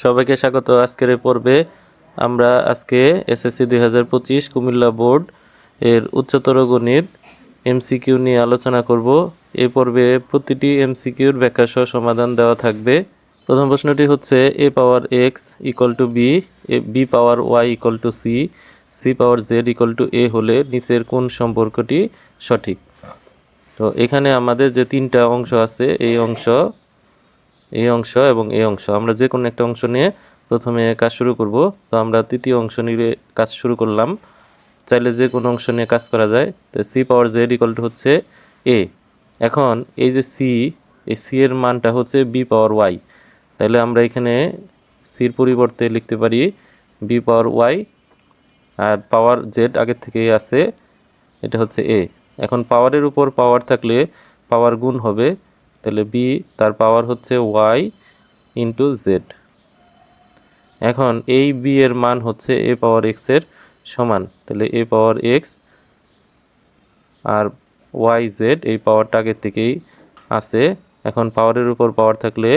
সবাইকে স্বাগত। আজকের এই পর্বে আমরা আজকে এসএসসি 2025 কুমিল্লা বোর্ড এর উচ্চতর গণিত এমসিকিউ নিয়ে আলোচনা করব। এই পর্বে প্রতিটি এমসিকিউর ব্যাখ্যা সহ সমাধান দেওয়া থাকবে। প্রথম প্রশ্নটি হচ্ছে a power x equal to b, b power y equal to c, c power z equal to a হলে নিচের কোন সম্পর্কটি সঠিক। তো এখানে আমাদের যে তিনটা অংশ আছে, এই অংশ এবং এই অংশ, আমরা যে কোনো একটা অংশ নিয়ে প্রথমে কাজ শুরু করব। তো আমরা তৃতীয় অংশ নিয়ে কাজ শুরু করলাম। চাইলে যে কোনো অংশ নিয়ে কাজ করা যায়। তো C power Z equal to হচ্ছে এ। এখন এই যে সি, এই সি এর মানটা হচ্ছে বি পাওয়ার ওয়াই। তাহলে আমরা এখানে সির পরিবর্তে লিখতে পারি বি পাওয়ার ওয়াই, আর পাওয়ার জেড আগের থেকেই আছে, এটা হচ্ছে এ। এখন পাওয়ারের উপর পাওয়ার থাকলে পাওয়ার গুণ হবে, তাহলে বি তার পাওয়ার হচ্ছে ওয়াই ইন্টু জেড। এখন এই বি এর মান হচ্ছে এ পাওয়ার এক্স এর সমান, তাহলে এ পাওয়ার এক্স আর ওয়াই জেড, এই পাওয়ারটা আগের থেকেই আছে। এখন পাওয়ারের উপর পাওয়ার থাকলে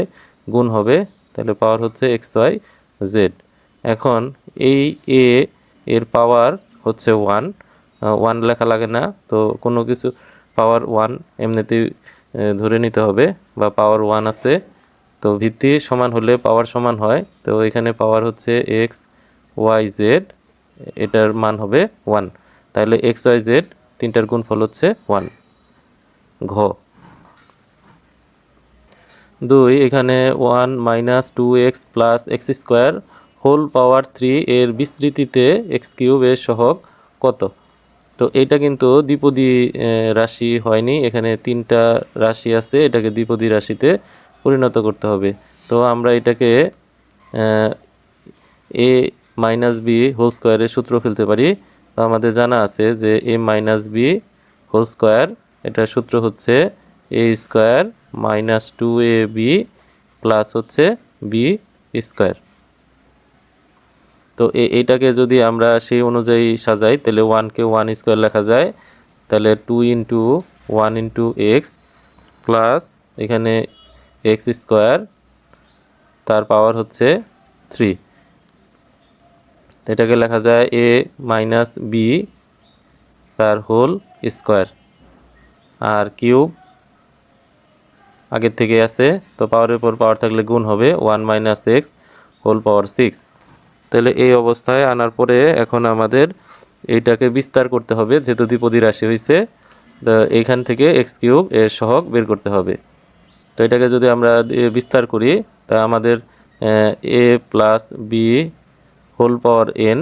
গুণ হবে, তাহলে পাওয়ার হচ্ছে এক্স ওয়াই জেড। এখন এই এ এর পাওয়ার হচ্ছে ওয়ান, ওয়ান লেখা লাগে না, তো কোনো কিছু পাওয়ার ওয়ান এমনিতেই ধরে নিতে হবে, বা পাওয়ার ওয়ান আছে, তো ভিত্তি সমান হলে পাওয়ার সমান হয়। তো এখানে পাওয়ার হচ্ছে এক্স ওয়াই জেড, এটার মান হবে ওয়ান, তাহলে এক্স ওয়াই জেড তিনটার গুণফল হচ্ছে ওয়ান। ঘ দুই, এখানে one minus two x plus x square whole power three এর বিস্তৃতিতে এক্স কিউব এর সহগ কত। তো এটা কিন্তু দ্বিপদী রাশি হয়নি, এখানে তিনটা রাশি আছে, এটাকে দ্বিপদী রাশিতে পরিণত করতে হবে। তো আমরা এটাকে এ মাইনাস বি হোল স্কোয়ারের সূত্র ফেলতে পারি। তো আমাদের জানা আছে যে এ মাইনাস বি হোল স্কোয়ার, এটার সূত্র হচ্ছে এ square minus two A B plus হচ্ছে বি স্কোয়ার। তো এইটাকে যদি আমরা সেই অনুযায়ী সাজাই, তাহলে ওয়ানকে ওয়ান স্কোয়ার লেখা যায়, তাহলে two into one into x plus এখানে এক্স স্কোয়ার, তার পাওয়ার হচ্ছে থ্রি। এটাকে লেখা যায় এ মাইনাস বি তার হোল স্কোয়ার, আর কিউব আগের থেকে আছে, তো পাওয়ারের উপর পাওয়ার থাকলে গুণ হবে, one minus x whole power six. তাহলে এই অবস্থায় আনার পরে এখন আমাদের এইটাকে বিস্তার করতে হবে, যেহেতু দ্বিপদী রাশি হয়েছে, তো এইখান থেকে এক্স কিউব এর সহগ বের করতে হবে। তো এটাকে যদি আমরা বিস্তার করি, তা আমাদের A plus B whole power N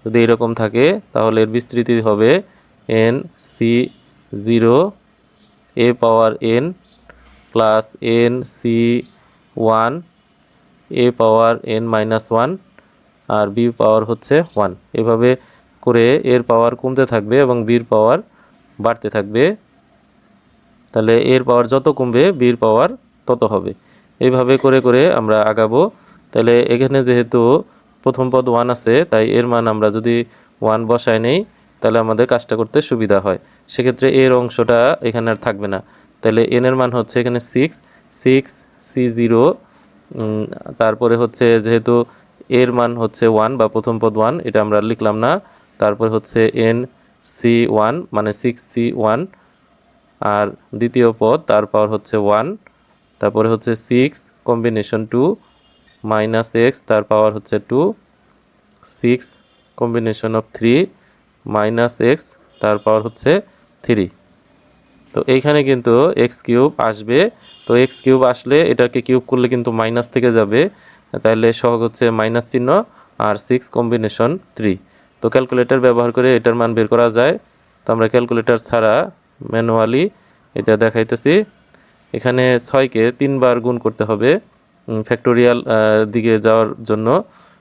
যদি এরকম থাকে, তাহলে এর বিস্তৃতি হবে N C zero A power N plus N C one A power N minus one, আর বি পাওয়ার হচ্ছে ওয়ান। এভাবে করে এর পাওয়ার কমতে থাকবে এবং বির পাওয়ার বাড়তে থাকবে। তাহলে এর পাওয়ার যত কমবে বির পাওয়ার তত হবে। এইভাবে করে করে আমরা আগাবো। তাহলে এখানে যেহেতু প্রথম পদ ওয়ান আছে, তাই এর মান আমরা যদি ওয়ান বসাই নেই, তাহলে আমাদের কাজটা করতে সুবিধা হয়। সেক্ষেত্রে এর অংশটা এখানে আর থাকবে না। তাহলে এন এর মান হচ্ছে এখানে সিক্স, সিক্স সি জিরো, তারপরে হচ্ছে যেহেতু এর মান হচ্ছে ওয়ান বা প্রথম পদ ওয়ান, এটা আমরা লিখলাম না। তারপর হচ্ছে এন সি ওয়ান মানে সিক্স সি ওয়ান, আর দ্বিতীয় পদ তার পাওয়ার হচ্ছে ওয়ান, তারপরে হচ্ছে six combination two minus x তার পাওয়ার হচ্ছে two, six combination of three minus x তার পাওয়ার হচ্ছে থ্রি। তো এইখানে কিন্তু এক্স কিউব আসবে, তো এক্স কিউব আসলে এটাকে কিউব করলে কিন্তু মাইনাস থেকে যাবে, তাহলে সহগ হচ্ছে মাইনাস চিহ্ন আর সিক্স কম্বিনেশন থ্রি। তো ক্যালকুলেটর ব্যবহার করে এটার মান বের করা যায়। তো আমরা ক্যালকুলেটর ছাড়া ম্যানুয়ালি এটা দেখাইতেছি। এখানে 6কে 3বার গুণ করতে হবে ফ্যাক্টোরিয়াল দিকে যাওয়ার জন্য,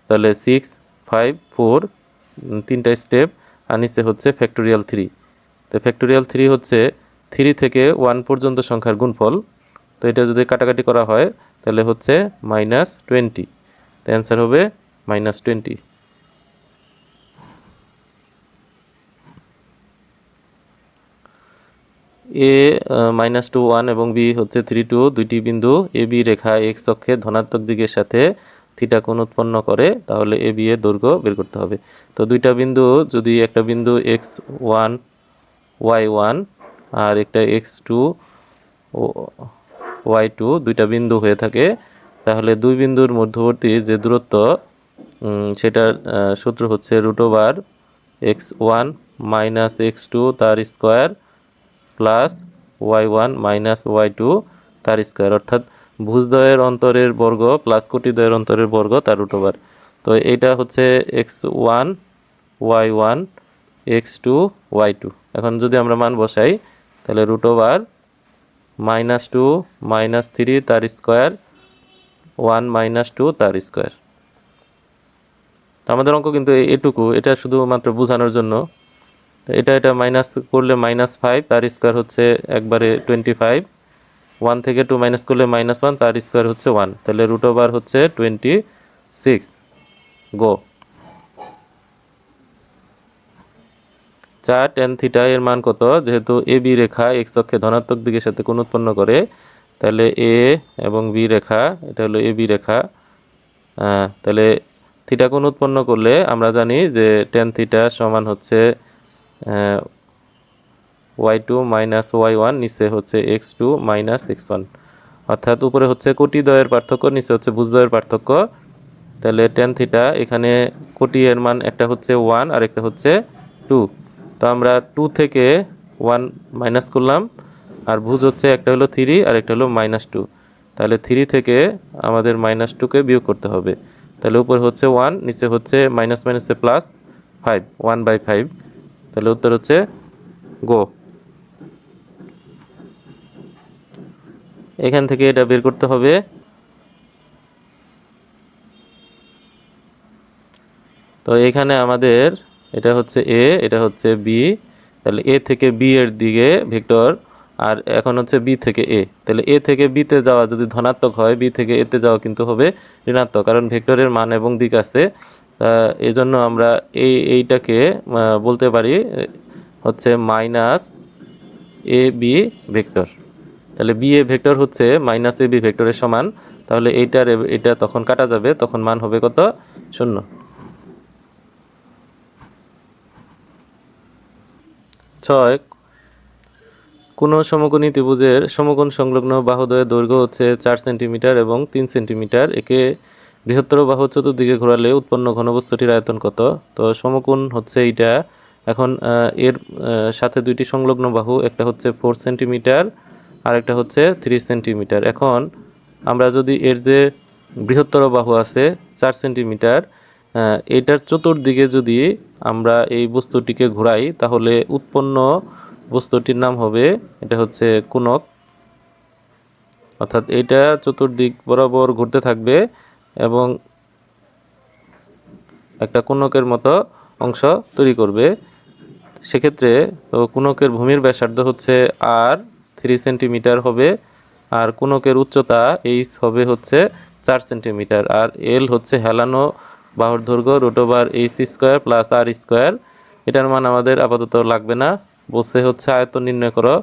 তাহলে 6 5 4 তিনটা স্টেপ, আর নিচে হচ্ছে ফ্যাক্টোরিয়াল 3। তো ফ্যাক্টোরিয়াল 3 হচ্ছে 3 থেকে 1 পর্যন্ত সংখ্যার গুণফল। তো এটা যদি কাটাকাটি করা হয়, তাহলে হচ্ছে -20। তো অ্যান্সার হবে -20। এ -2 1 এবং বি হচ্ছে 3 2, দুইটি বিন্দু এ বি রেখা এক্স অক্ষে ধনাত্মক দিকের সাথে থিটা কোণ উৎপন্ন করে তাহলে এ বি এর দৈর্ঘ্য বের করতে হবে। তো দুইটা বিন্দু, যদি একটা বিন্দু x1 y1 আর একটা x2 y2 দুইটা বিন্দু হয়ে থাকে, তাহলে দুই বিন্দুর মধ্যবর্তী যে দূরত্ব সেটার সূত্র হচ্ছে √x1 মাইনাস x2 তার square plus y1 minus y2 তার স্কোয়ার, অর্থাৎ ভুজদ্বয়ের অন্তরের বর্গ প্লাস কোটিদ্বয়ের অন্তরের বর্গ তার √। তো এইটা হচ্ছে x1 y1 x2 y2। এখন যদি আমরা মান বসাই তাহলে -2 -3 তার স্কোয়ার 1 -2 তার স্কোয়ার। তো আমাদের অঙ্ক কিন্তু এটুকু, এটা শুধুমাত্র বোঝানোর জন্য। তো এটা মাইনাস করলে -5 তার স্কোয়ার হচ্ছে একবারে 25, 1 থেকে 2 মাইনাস করলে -1 তার স্কোয়ার হচ্ছে 1, তাহলে √, হচ্ছে 26। গো 4 tan থিটা এর মান কত? যেহেতু এ বি রেখা এক্স অক্ষে ধনাত্মক দিকের সাথে কোণ উৎপন্ন করে, তাহলে এ এবং বি রেখা, এটা হলো এ বি রেখা, তাহলে থিটা কোণ উৎপন্ন করলে আমরা জানি যে tan থিটা সমান হচ্ছে y2 মাইনাস y1, নিচে হচ্ছে x2 মাইনাস x1, অর্থাৎ উপরে হচ্ছে কোটিদ্বয়ের পার্থক্য, নিচে হচ্ছে ভুজদ্বয়ের পার্থক্য। তাহলে tan থিটা এখানে কোটি এর মান একটা হচ্ছে 1 আর একটা হচ্ছে 2, তো আমরা 2 থেকে 1 মাইনাস করলাম, আর ভুজ হচ্ছে একটা হলো 3 আর একটা হলো -2, তাহলে 3 থেকে আমাদের -2কে বিয়োগ করতে হবে, তাহলে উপরে হচ্ছে 1, নিচে হচ্ছে মাইনাস মাইনাসে প্লাস 5, 1/5, তাহলে উত্তর হচ্ছে গো। এখান থেকে এটা বের করতে হবে। তো এখানে আমাদের এটা হচ্ছে এ, এটা হচ্ছে বি, তাহলে এ থেকে বি এর দিকে ভেক্টর, আর এখন হচ্ছে বি থেকে এ, তাহলে এ থেকে বিতে যাওয়া যদি ধনাত্মক হয়, বি থেকে এতে যাওয়া কিন্তু হবে ঋণাত্মক, কারণ ভেক্টরের মান এবং দিক আছে। এজন্য আমরা এইটাকে বলতে পারি হচ্ছে মাইনাস এ বি ভেক্টর। তাহলে বি এ ভেক্টর হচ্ছে মাইনাস এ বি ভেক্টরের সমান, তাহলে এটা তখন কাটা যাবে, তখন মান হবে কত? 0। 6 কোন সমকোণী ত্রিভুজের সমকোণ সংলগ্ন বাহুদ্বয়ের দৈর্ঘ্য হচ্ছে 4 সেন্টিমিটার এবং 3 সেন্টিমিটার, একে বৃহত্তর বাহু চতুর্দিকে ঘোরালে উৎপন্ন ঘনবস্তুটির আয়তন কত? তো সমকোণ হচ্ছে এইটা। এখন এর সাথে দুইটি সংলগ্ন বাহু, একটা হচ্ছে 4 সেন্টিমিটার আর একটা হচ্ছে 3 সেন্টিমিটার। এখন আমরা যদি এর যে বৃহত্তর বাহু আছে 4 সেন্টিমিটার, এটার চতুর্দিকে যদি আমরা এই বস্তুটিকে ঘোরাই, তাহলে উৎপন্ন বস্তুটির নাম হবে, এটা হচ্ছে কোণক, অর্থাৎ এটা চতুর্দিক বরাবর ঘুরতে থাকবে এবং একটা কোণকের মতো অংশ তৈরি করবে। সেক্ষেত্রে তো কোণকের ভূমির ব্যাসার্ধ হচ্ছে আর 3 সেন্টিমিটার হবে, আর কোণকের উচ্চতা এইচ হবে হচ্ছে 4 সেন্টিমিটার, আর এল হচ্ছে হেলানো বাহুর দৈর্ঘ্য √h² প্লাস r²। এটার মান আমাদের আপাতত লাগবে না, বসে হচ্ছে আয়তন নির্ণয় করো,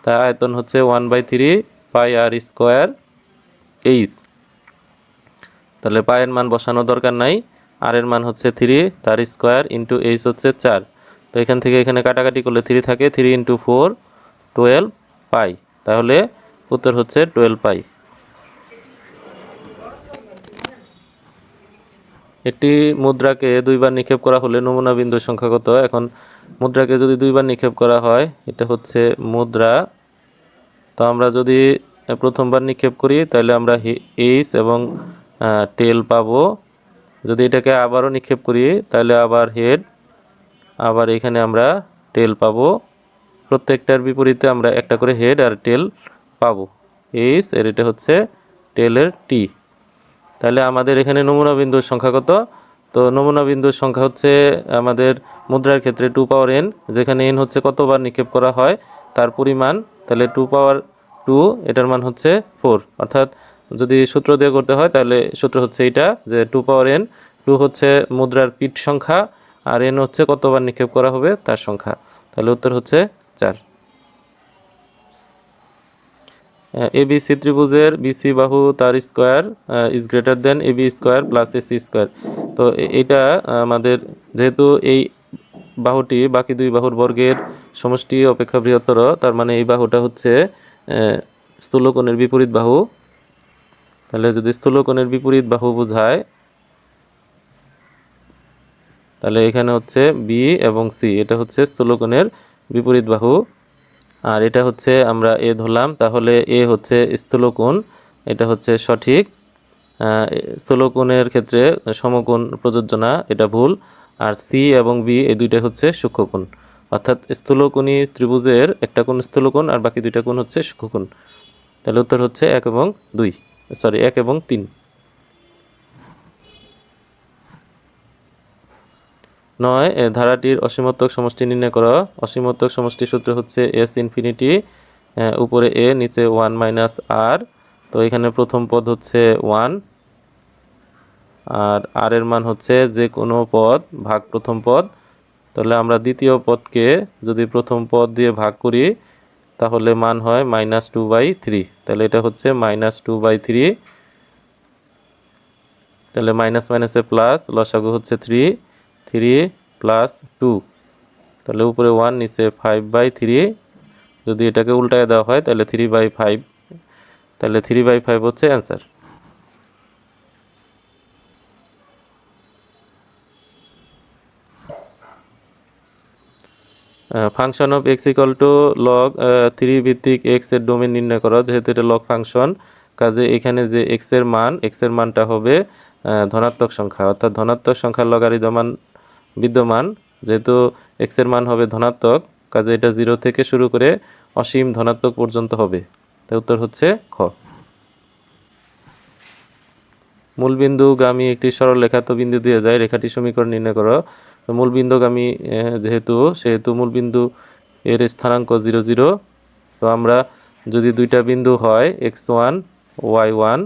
তাই আয়তন হচ্ছে 1/3 পাই r²h। তাহলে পায়ের মান বসানো দরকার নাই, আর এর মান হচ্ছে 3 তার স্কোয়ার ইন্টু h হচ্ছে 4, তো এখান থেকে এখানে কাটাকাটি করলে 3 থাকে, 3 × 4 12 পাই, তাহলে উত্তর হচ্ছে 12 পাই। একটি মুদ্রাকে দুইবার নিক্ষেপ করা হলে নমুনা বিন্দুর সংখ্যা কত? এখন মুদ্রাকে যদি দুইবার নিক্ষেপ করা হয়, এটা হচ্ছে মুদ্রা, তো আমরা যদি প্রথমবার নিক্ষেপ করি তাহলে আমরা এইচ এবং টেল পাবো, যদি এটাকে আবারও নিক্ষেপ করি তাহলে আবার হেড, আবার এখানে আমরা টেল পাবো, প্রত্যেকটার বিপরীতে আমরা একটা করে হেড আর টেল পাবো। এইচ এর এটা হচ্ছে টেলের টি। তাহলে আমাদের এখানে নমুনা বিন্দুর সংখ্যা কত? তো নমুনা বিন্দুর সংখ্যা হচ্ছে আমাদের মুদ্রার ক্ষেত্রে 2n, যেখানে n হচ্ছে কতবার নিক্ষেপ করা হয় তার পরিমাণ, তাহলে 2 এটার মান হচ্ছে 4, অর্থাৎ যদি সূত্র দিয়ে করতে হয় তাহলে সূত্র হচ্ছে এইটা, যে 2n, 2 হচ্ছে মুদ্রার পিঠ সংখ্যা আর n হচ্ছে কতবার নিক্ষেপ করা হবে তার সংখ্যা, তাহলে উত্তর হচ্ছে 4। এবিসি ত্রিভুজের বিসি বাহু তার square is greater than AB square plus AC square. তো এটা আমাদের যেহেতু এই বাহুটি বাকি দুই বাহুর বর্গের সমষ্টি অপেক্ষা বৃহত্তর, তার মানে এই বাহুটা হচ্ছে স্থূলকোণের বিপরীত বাহু। তাহলে যদি স্থূলকোণের বিপরীত বাহু বোঝায়, তাহলে এখানে হচ্ছে বি এবং সি, এটা হচ্ছে স্থূলকোণের বিপরীত বাহু। আর এটা হচ্ছে আমরা এ ধরলাম, তাহলে এ হচ্ছে স্থূলকোণ, এটা হচ্ছে সঠিক। স্থূলকোণের ক্ষেত্রে সমকোণ প্রযোজ্য না, এটা ভুল। আর সি এবং বি এই দুইটা হচ্ছে সূক্ষ্মকোণ, অর্থাৎ স্থূলকোণী ত্রিভুজের একটা কোণ স্থূলকোণ আর বাকি দুইটা কোণ হচ্ছে সূক্ষ্মকোণ। তাহলে উত্তর হচ্ছে 1 এবং 1 এবং 3। 9 ধারাটির অসীমত্বক সমষ্টি নির্ণয় করো। অসীমত্বক সমষ্টির সূত্র হচ্ছে এস ইনফিনিটি, উপরে এ নিচে 1 মাইনাস আর। তো এখানে প্রথম পদ হচ্ছে 1 আর আর এর মান হচ্ছে যে কোনো পদ ভাগ প্রথম পদ। তাহলে আমরা দ্বিতীয় পদকে যদি প্রথম পদ দিয়ে ভাগ করি তাহলে মান হয় -2/3। তাহলে এটা হচ্ছে -2/3। তাহলে মাইনাস মাইনাসে প্লাস, লসাগু হচ্ছে 3 প্লাস 2। তাহলে উপরে 1 নিচে 5/3। যদি এটাকে উল্টায় দেওয়া হয় তাহলে 3/5। তাহলে 3/5 হচ্ছে answer. Function of x equal to log 3 ভিত্তিক এক্স এর ডোমেন নির্ণয় করো। যেহেতু এটা লগ ফাংশন, কাজে এখানে যে এক্স এর মানটা হবে ধনাত্মক সংখ্যা, অর্থাৎ ধনাত্মক সংখ্যার লগারিদমান বিদ্যমান। যেহেতু এক্স এর মান হবে ধনাত্মক, কাজে এটা 0 থেকে শুরু করে অসীম ধনাত্মক পর্যন্ত হবে। তাই উত্তর হচ্ছে খ। মূলবিন্দুগামী একটি সরলরেখা বিন্দু দিয়ে যায়, রেখাটি সমীকরণ নির্ণয় করো। তো মূলবিন্দুগামী সেহেতু মূলবিন্দু এর স্থানাঙ্ক 0 0। তো আমরা যদি দুইটা বিন্দু হয় x1 y1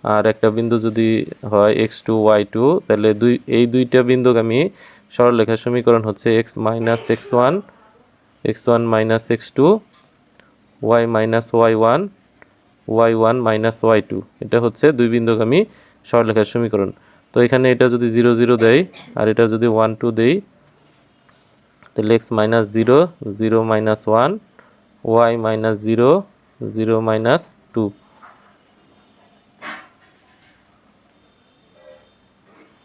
আর একটা বিন্দু যদি হয় x2 y2, তাহলে এই দুইটা বিন্দুগামী সরলরেখার সমীকরণ হচ্ছে x minus x1 x1 minus x2 y minus y1 y1 minus y2। এটা হচ্ছে দুই বিন্দুগামী সরলরেখার সমীকরণ। তো এখানে এটা যদি 0 0 দেই আর এটা যদি 1 2 দেই, তাহলে x minus 0 0 minus 1 y minus 0 0 minus 2।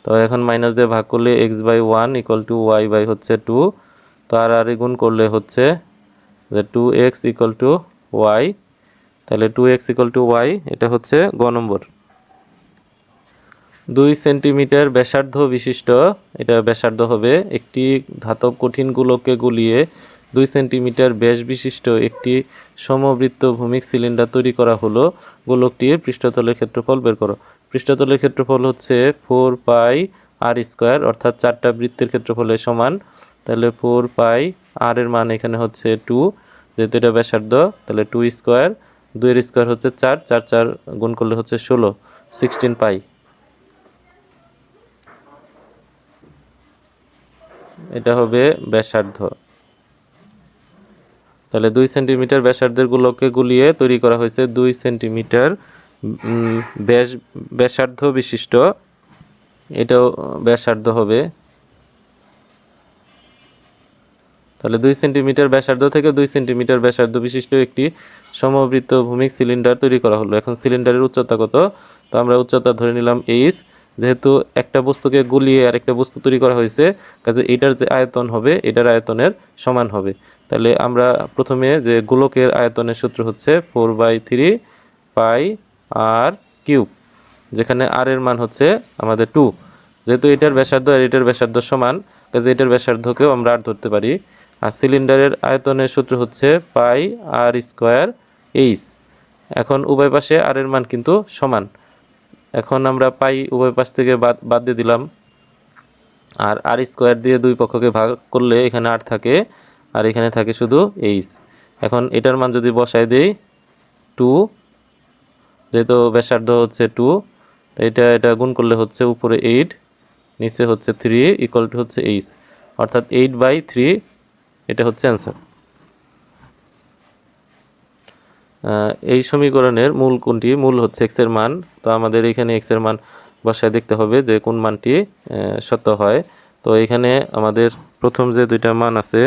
তো এখন মাইনাস দিয়ে ভাগ করলে x/1 ইকুয়াল টু y হচ্ছে 2। তো আর গুণ করলে হচ্ছে যে 2x ইকুয়াল টু y। তাহলে 2x ইকুয়াল টু y, এটা হচ্ছে গ নম্বর। 2 সেন্টিমিটার ব্যাসার্ধ বিশিষ্ট, এটা ব্যাসার্ধ হবে, একটি ধাতব কঠিন গোলককে গুলিয়ে 2 সেন্টিমিটার ব্যাস বিশিষ্ট একটি সমবৃত্ত ভূমিক সিলিন্ডার তৈরি করা হলো। গোলকটির পৃষ্ঠতলের ক্ষেত্রফল বের করো। পৃষ্ঠতলের ক্ষেত্রফল হচ্ছে 4 পাই আর স্কোয়ার, অর্থাৎ 4টা বৃত্তের ক্ষেত্রফলের সমান। তাহলে 4 পাই আর এর মান এখানে হচ্ছে 2, যেহেতু এটা ব্যাসার্ধ তাহলে 2 স্কোয়ার, 2 এর স্কোয়ার হচ্ছে 4, 4 4 গুণ করলে হচ্ছে 16 পাই। এটা হবে ব্যাসার্ধ। তাহলে 2 সেন্টিমিটার ব্যাসার্ধের গোলককে গুলিয়ে তৈরি করা হয়েছে 2 সেন্টিমিটার ব্যাসার্ধ বিশিষ্ট, এটাও ব্যাসার্ধ হবে। তাহলে 2 সেন্টিমিটার ব্যাসার্ধ থেকে 2 সেন্টিমিটার ব্যাসার্ধ বিশিষ্ট একটি সমবৃত্ত ভূমিক সিলিন্ডার তৈরি করা হলো। এখন সিলিন্ডারের উচ্চতা কত? তো আমরা উচ্চতা ধরে নিলাম h। যেহেতু একটা বস্তুকে গুলিয়ে আরেকটা বস্তু তৈরি করা হয়েছে, কাজে এটার যে আয়তন হবে এটার আয়তনের সমান হবে। তাহলে আমরা প্রথমে যে গোলকের আয়তনের সূত্র হচ্ছে 4/3 পাই আর কিউব, যেখানে আর এর মান হচ্ছে আমাদের 2। যেহেতু এটার ব্যাসার্ধ আর এটার ব্যাসার্ধ সমান, কাজে এটার ব্যাসার্ধকেও আমরা আর ধরতে পারি। আর সিলিন্ডারের আয়তনের সূত্র হচ্ছে পাই আর স্কোয়ার এইচ। এখন উভয় পাশে আর এর মান কিন্তু সমান। এখন আমরা পাই উভয় পাশ থেকে বাদ দিয়ে দিলাম, আর আর স্কোয়ার দিয়ে দুই পক্ষকে ভাগ করলে এখানে আর থাকে আর এখানে থাকে শুধু এইচ। এখন এটার মান যদি বসায় দেই 2, যেহেতু ব্যাসার্ধ হচ্ছে 2, তো এটা গুণ করলে হচ্ছে উপরে 8 নিচে হচ্ছে 3 ইকুয়াল টু হচ্ছে এইচ, অর্থাৎ 8/3। এটা হচ্ছে অ্যান্সার। এই সমীকরণের মূল কোনটি? মূল হচ্ছে x এর মান। তো আমাদের এখানে x এর মান বসায় দেখতে হবে যে কোন মানটি সত্য হয়। তো এখানে আমাদের প্রথম যে দুইটা মান আছে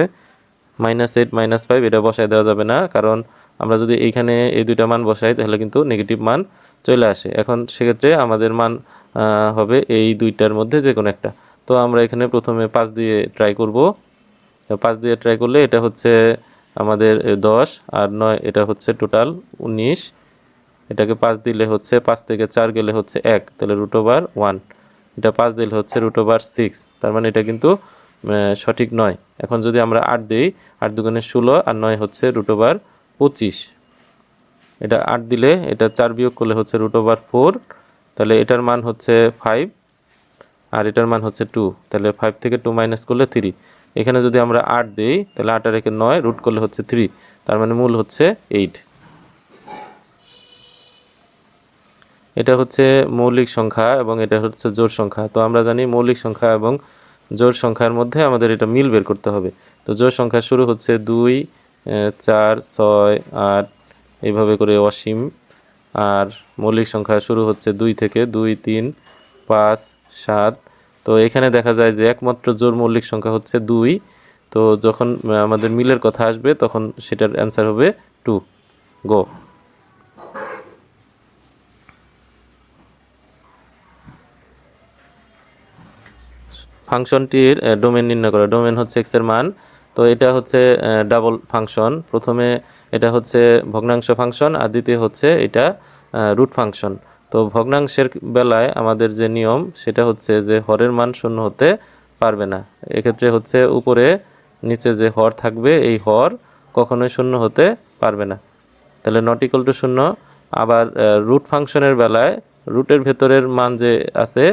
-8 -5, এটা বসায় দেওয়া যাবে না, কারণ আমরা যদি এইখানে এই দুইটা মান বসাই তাহলে কিন্তু নেগেটিভ মান চলে আসে। এখন সেক্ষেত্রে আমাদের মান হবে এই দুইটার মধ্যে যে কোনো একটা। তো আমরা এখানে প্রথমে 5 দিয়ে ট্রাই করব। 5 দিয়ে ট্রাই করলে এটা হচ্ছে আমাদের 10 আর 9, এটা হচ্ছে টোটাল 19। এটাকে 5 দিলে হচ্ছে 5 থেকে 4 গেলে হচ্ছে 1, তাহলে √1। এটা 5 দিলে হচ্ছে √6, তার মানে এটা কিন্তু সঠিক নয়। এখন যদি আমরা 8 দিই, 8 দুগুণে 16 আর 9 হচ্ছে √25। এটা 8 দিলে এটা 4 বিয়োগ করলে হচ্ছে √4, তাহলে এটার মান হচ্ছে 5 আর এটার মান হচ্ছে 2, তাহলে 5 থেকে 2 মাইনাস করলে 3। এখানে যদি আমরা 8 দিই তাহলে 8 আর 1 9, রুট করলে হচ্ছে 3, তার মানে মূল হচ্ছে 8। এটা হচ্ছে মৌলিক সংখ্যা এবং এটা হচ্ছে জোড় সংখ্যা। তো আমরা জানি মৌলিক সংখ্যা এবং জোড় সংখ্যার মধ্যে আমাদের এটা মিল বের করতে হবে। তো জোড় সংখ্যা শুরু হচ্ছে 2, 4, 6, 8 এইভাবে করে অসীম। আর মৌলিক সংখ্যা শুরু হচ্ছে 2 থেকে 2, 3, 5, 7। তো এখানে দেখা যায় যে একমাত্র জোড় মৌলিক সংখ্যা হচ্ছে 2। তো যখন আমাদের মিলের কথা আসবে তখন সেটার অ্যান্সার হবে 2। গো। ফাংশনটির ডোমেন নির্ণয় করা। ডোমেন হচ্ছে x এর মান। তো এটা হচ্ছে ডাবল ফাংশন। প্রথমে এটা হচ্ছে ভগ্নাংশ ফাংশন আর দ্বিতীয় হচ্ছে এটা রুট ফাংশন। তো ভগ্নাংশের বেলায় আমাদের যে নিয়ম সেটা হচ্ছে যে হরের মান শূন্য হতে পারবে না। এক্ষেত্রে হচ্ছে উপরে নিচে যে হর থাকবে এই হর কখনোই শূন্য হতে পারবে না, তাহলে নট ইকুয়াল টু 0। আবার রুট ফাংশনের বেলায় রুটের ভেতরের মান যে আছে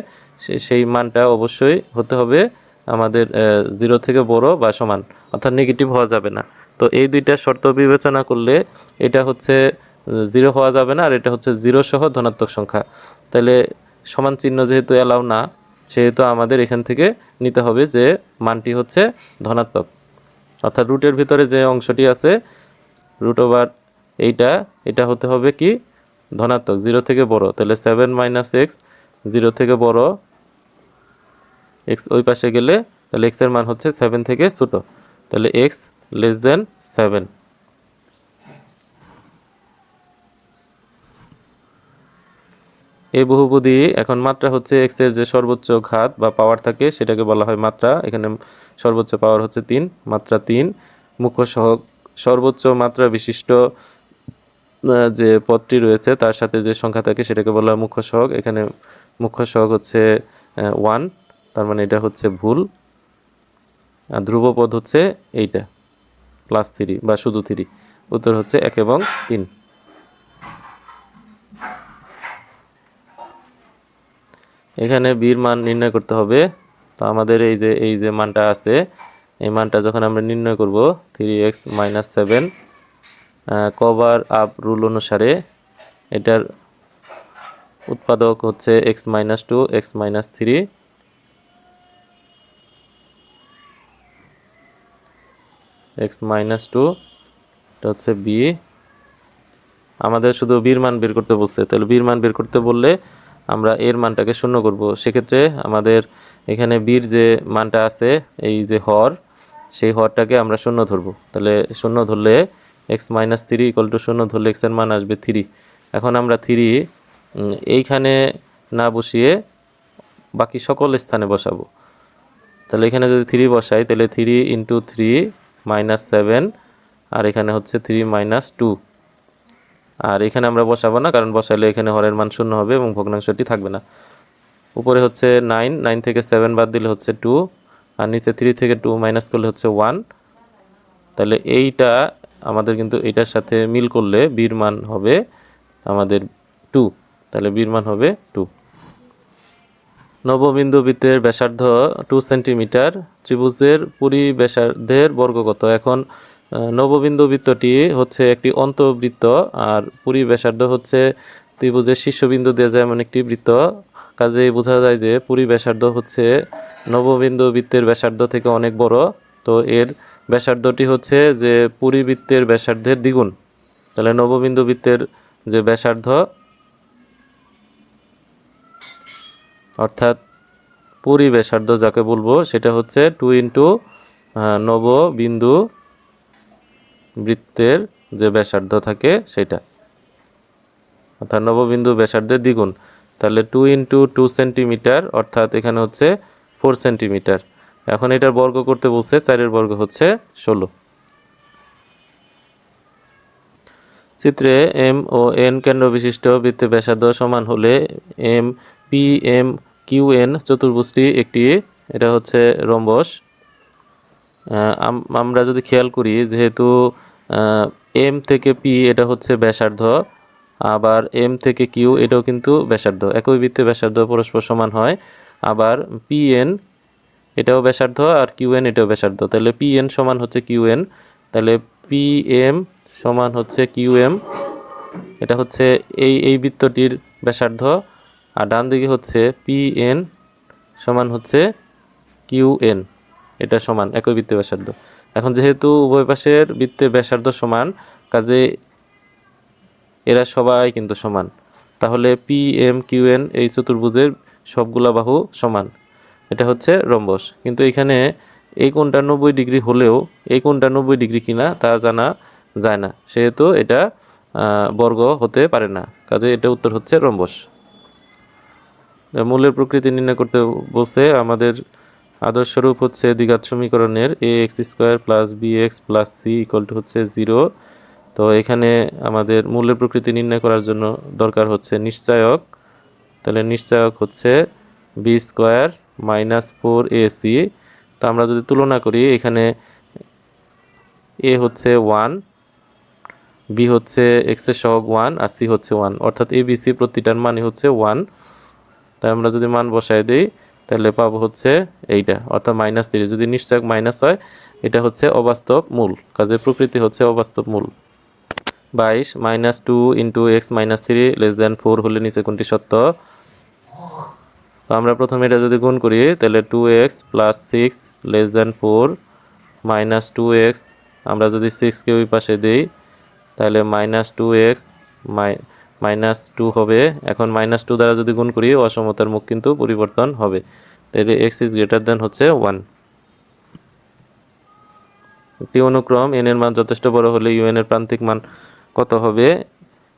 সেই মানটা অবশ্যই হতে হবে আমাদের 0 থেকে বড় বা সমান, অর্থাৎ নেগেটিভ হওয়া যাবে না। তো এই দুইটা শর্ত বিবেচনা করলে এটা হচ্ছে 0 হওয়া যাবে না আর এটা হচ্ছে 0 সহ ধনাত্মক সংখ্যা। তাহলে সমান চিহ্ন যেহেতু অ্যালাউ না, সেহেতু আমাদের এখান থেকে নিতে হবে যে মানটি হচ্ছে ধনাত্মক, অর্থাৎ রুটের ভিতরে যে অংশটি আছে √, এটা হতে হবে কি ধনাত্মক, 0 থেকে বড়। তাহলে 7 - x, 0 থেকে বড়, x ওই পাশে গেলে তাহলে x এর মান হচ্ছে 7 থেকে ছোট, তাহলে x < 7। এই বহুপদী এখন মাত্রা হচ্ছে x এর যে সর্বোচ্চ ঘাত বা পাওয়ার থাকে সেটাকে বলা হয় মাত্রা। এখানে সর্বোচ্চ পাওয়ার হচ্ছে 3, মাত্রা 3। মুখ্য সহগ সর্বোচ্চ মাত্রা বিশিষ্ট যে পদটি রয়েছে তার সাথে যে সংখ্যা থাকে সেটাকে বলা হয় মুখ্য সহগ। এখানে মুখ্য সহগ হচ্ছে 1, তার মানে এটা হচ্ছে ভুল। আর ধ্রুব পদ হচ্ছে এইটা +3 বা শুধু 3। উত্তর হচ্ছে 1 এবং 3। এখানে বির মান নির্ণয় করতে হবে। তো আমাদের এই যে মানটা আছে, এই মানটা যখন আমরা নির্ণয় করব 3x - 7 কভার আপ রুল অনুসারে এটার উৎপাদক হচ্ছে x - 2, x - 3। x - 2 এটা হচ্ছে b। আমাদের শুধু বির মান বের করতে বলছে, তাহলে বির মান বের করতে বললে আমরা এর মানটাকে শূন্য করব। সেক্ষেত্রে আমাদের এখানে বির যে মানটা আছে এই যে হর, সেই হরটাকে আমরা শূন্য ধরবো। তাহলে শূন্য ধরলে x - 3 = শূন্য ধরলে x এর মান আসবে 3। এখন আমরা 3 এইখানে না বসিয়ে বাকি সকল স্থানে বসাবো। তাহলে এখানে যদি 3 বসাই তাহলে 3 × 3 - 7, আর এখানে হচ্ছে 3 - 2। আর এখানে আমরা বসাবো না, কারণ বসাইলে এখানে হরের মান শূন্য হবে এবং ভগ্নাংশটি থাকবে না। উপরে হচ্ছে 9, 9 থেকে 7 বাদ দিলে হচ্ছে 2, আর নিচে 3 থেকে 2 মাইনাস করলে হচ্ছে 1। তাহলে এইটা আমাদের কিন্তু এটার সাথে মিল করলে বির মান হবে আমাদের 2, তাহলে বির মান হবে 2। নববিন্দু বৃত্তের ব্যাসার্ধ 2 সেন্টিমিটার, ত্রিভুজের পরিব্যাসার্ধের বর্গ কত? এখন নববিন্দু বৃত্তটি হচ্ছে একটি অন্তবৃত্ত আর পরিব্যাসার্ধ হচ্ছে ত্রিভুজের শীর্ষবিন্দু দিয়ে যায় এমন একটি বৃত্ত। কাজেই বোঝা যায় যে পরিব্যাসার্ধ হচ্ছে নববিন্দু বৃত্তের ব্যাসার্ধ থেকে অনেক বড়। তো এর ব্যাসার্ধটি হচ্ছে যে পরিবৃত্তের ব্যাসার্ধের দ্বিগুণ। তাহলে নববিন্দু বৃত্তের যে ব্যাসার্ধ অর্থাৎ পরিব্যাসার্ধ যাকে বলবো সেটা হচ্ছে 2 ইন্টু নববিন্দু বৃত্তের যে ব্যাসার্ধ থাকে সেটা, অর্থাৎ নববিন্দু ব্যাসার্ধের দ্বিগুণ। তাহলে 2 ইন্টু 2 সেন্টিমিটার অর্থাৎ এখানে হচ্ছে 4 সেন্টিমিটার। এখন এটার বর্গ করতে বলছে, 4-এর বর্গ হচ্ছে 16। চিত্রে এম ও এন কেন্দ্র বিশিষ্ট বৃত্তের ব্যাসার্ধ সমান হলে M P M Q N চতুর্ভুজটি একটি, এটা হচ্ছে রম্বস। আমরা যদি খেয়াল করি যেহেতু এম থেকে পি এটা হচ্ছে ব্যাসার্ধ, আবার এম থেকে কিউ এটাও কিন্তু ব্যাসার্ধ, একই বৃত্তের ব্যাসার্ধ পরস্পর সমান হয়। আবার পি এন এটাও ব্যাসার্ধ আর কিউ এন এটাও ব্যাসার্ধ, তাহলে পি এন সমান হচ্ছে কিউ এন, তাহলে পি এম সমান হচ্ছে কিউ এম, এটা হচ্ছে এই বৃত্তটির ব্যাসার্ধ। আর ডান দিকে হচ্ছে পি এন সমান হচ্ছে কিউ এন, এটা সমান একই বৃত্তের ব্যাসার্ধ। এখন যেহেতু উভয় পাশের বৃত্তের ব্যাসার্ধ সমান, কাজে এরা সবাই কিন্তু সমান, তাহলে পি এম কিউ এন এই চতুর্ভুজের সবগুলা বাহু সমান, এটা হচ্ছে রম্বস। কিন্তু এখানে এই কোণটা 90 ডিগ্রি হলেও এই কোণটা 90 ডিগ্রি কিনা তা জানা যায় না, সেহেতু এটা বর্গ হতে পারে না, কাজে এটা উত্তর হচ্ছে রম্বস। মূলের প্রকৃতি নির্ণয় করতে বলছে, আমাদের আদর্শ রূপ হচ্ছে দ্বিঘাত সমীকরণের A X square plus B X plus C equal to হচ্ছে 0। তো এখানে আমাদের মূলের প্রকৃতি নির্ণয় করার জন্য দরকার হচ্ছে নিশ্চায়ক, তাহলে নিশ্চায়ক হচ্ছে বি স্কোয়ার মাইনাস 4ac। তো আমরা যদি তুলনা করি, এখানে এ হচ্ছে 1, বি হচ্ছে এক্সের সহগ 1 আর সি হচ্ছে 1, অর্থাৎ এ বি সি প্রতিটার মানই হচ্ছে 1। তাই আমরা যদি মান বসায় দিই তাহলে পাবো হচ্ছে এইটা, অর্থাৎ -3। যদি নিশ্চয়ক মাইনাস হয় এটা হচ্ছে অবাস্তব মূল, কাজের প্রকৃতি হচ্ছে অবাস্তব মূল। 22 -2 into x minus 3 less than 4 হলে নিচে কোনটি সত্য? তো আমরা প্রথমে এটা যদি গুণ করি তাহলে 2x plus 6 less than 4 minus 2x, আমরা যদি 6কে ওই পাশে দিই তাহলে -2x -2 হবে। এখন -2 দ্বারা যদি গুণ করি অসমতার মুখ কিন্তু পরিবর্তন হবে, তাহলে x ইজ গ্রেটার দেন হচ্ছে 1। একটি অনুক্রম n এর মান যথেষ্ট বড় হলে un এর প্রান্তিক মান কত হবে?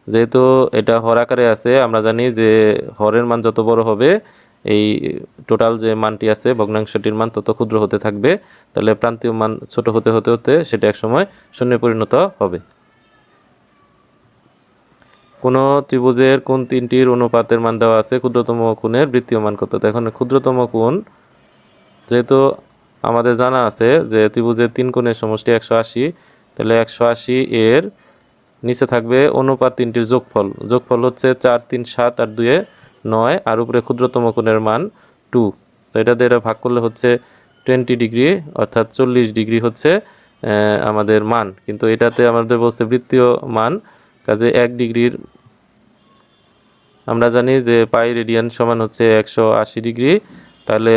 যেহেতু এটা হর আকারে আছে, আমরা জানি যে হরের মান যত বড় হবে এই টোটাল যে মানটি আছে ভগ্নাংশটির মান তত ক্ষুদ্র হতে থাকবে, তাহলে প্রান্তীয় মান ছোট হতে হতে হতে সেটা একসময় শূন্যে পরিণত হবে। কোন ত্রিভুজের কোন তিনটির অনুপাতের মান দেওয়া আছে, ক্ষুদ্রতম কোণের বৃত্তীয় মান কত? এখন ক্ষুদ্রতম কোণ যেহেতু আমাদের জানা আছে যে ত্রিভুজের 3 কোণের সমষ্টি 180, তাহলে 180 এর নিচে থাকবে অনুপাত 3টির যোগফল, যোগফল হচ্ছে 4 3 7 আর 2 9, আর উপরে ক্ষুদ্রতম কোণের মান 2। তো এটা দিয়ে ভাগ করলে হচ্ছে 20 ডিগ্রি, অর্থাৎ 40 ডিগ্রি হচ্ছে আমাদের মান, কিন্তু এটাতে আমাদের বলছে বৃত্তীয় মান, কাজে 1 ডিগ্রির আমরা জানি যে পাই রেডিয়ান সমান হচ্ছে 180 ডিগ্রি, তাহলে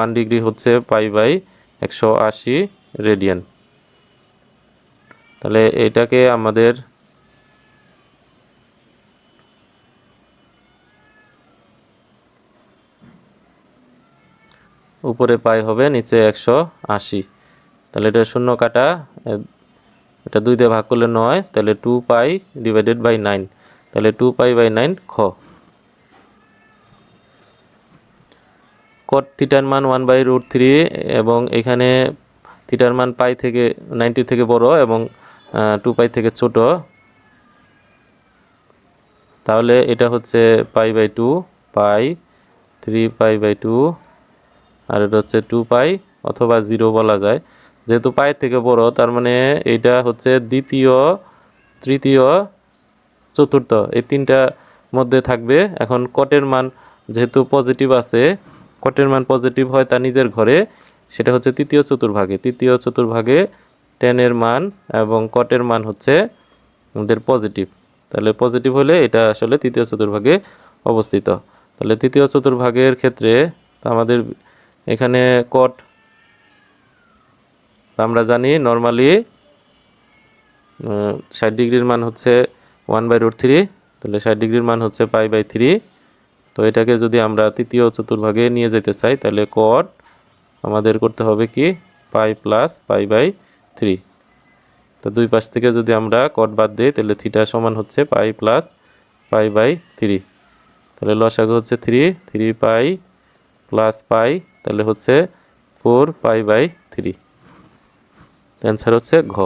1 ডিগ্রি হচ্ছে পাই বাই 180 রেডিয়ান। তাহলে এটাকে আমাদের উপরে পাই হবে, নিচে 180, তাহলে এটা শূন্য কাটা, এটা 2 দিয়ে ভাগ করলে 9, তাহলে 2 পাই ডিভাইডেড বাই 9, তাহলে 2 পাই বাই 9 খ। কট থিটার মান 1/√3 এবং এখানে থিটার মান পাই থেকে 90 থেকে বড় এবং 2 পাই থেকে ছোট, তাহলে এটা হচ্ছে pi by 2, pi 3 pi by 2, আর এটা হচ্ছে 2 পাই অথবা 0 বলা যায়। যেহেতু পাই থেকে বড় তার মানে এটা হচ্ছে দ্বিতীয়, তৃতীয়, চতুর্থ এই তিনটা মধ্যে থাকবে। এখন কটের মান যেহেতু পজিটিভ আছে, কটের মান পজিটিভ হয় তার নিজের ঘরে, সেটা হচ্ছে তৃতীয় চতুর্ভাগে, তৃতীয় চতুর্ভাগে টেনের মান এবং কটের মান হচ্ছে আমাদের পজিটিভ, তাহলে পজিটিভ হলে এটা আসলে তৃতীয় চতুর্ভাগে অবস্থিত। তাহলে তৃতীয় চতুর্ভাগের ক্ষেত্রে আমাদের এখানে কট আমরা জানি নর্মালি 60 ডিগ্রির মান হচ্ছে 1/√3, তাহলে 60 ডিগ্রির মান হচ্ছে π/3। তো এটাকে যদি আমরা তৃতীয় চতুর্ভাগে নিয়ে যেতে চাই তাহলে কট আমাদের করতে হবে কি π প্লাস π/3। তো দুই পাশ থেকে যদি আমরা কট বাদ দিই তাহলে থিটা সমান হচ্ছে π প্লাস π/3। তাহলে লসাগু হচ্ছে 3π প্লাস π, তাহলে হচ্ছে 4π/3। অ্যান্সার হচ্ছে ঘ।